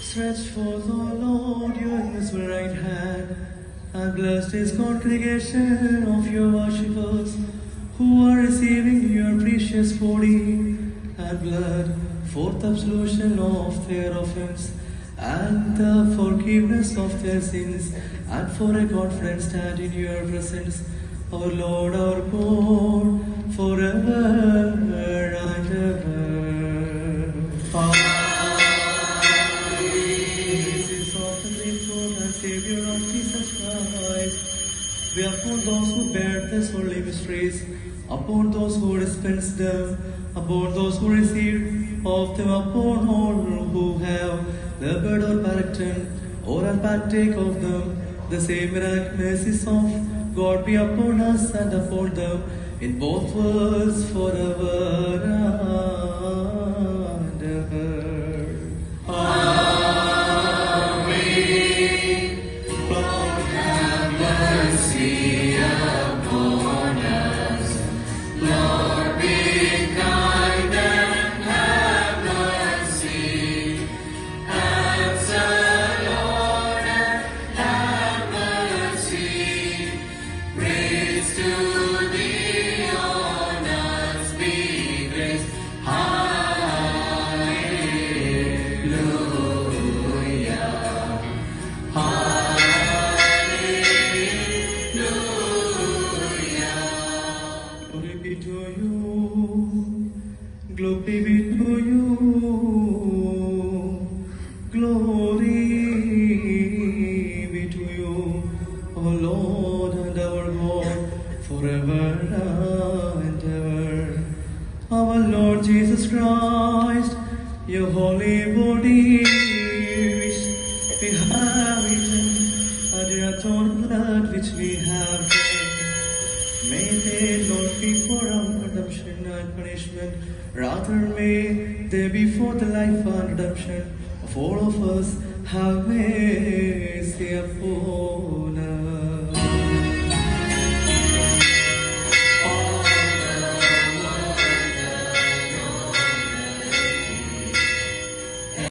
Stretch forth, O Lord, your invisible right hand, and bless this congregation of your worshippers who are receiving your precious body and blood for the absolution of their offense and the forgiveness of their sins, and for a confident stand in your presence, our Lord, our God, forever and ever. Amen. Savior of Jesus Christ, be upon those who bear these holy mysteries, upon those who dispense them, upon those who receive of them, upon all who have labored or partaken or are partake of them. The same miraculous mercies of God be upon us and upon them in both worlds forever and ever. Glory be to you, glory be to you, O Lord and our God, forever and ever. Our Lord Jesus Christ, your holy body, which we have eaten, and your atonement blood which we have shed, may they not be for our redemption and punishment, rather may they be for the life and redemption of all of us. Have mercy upon us.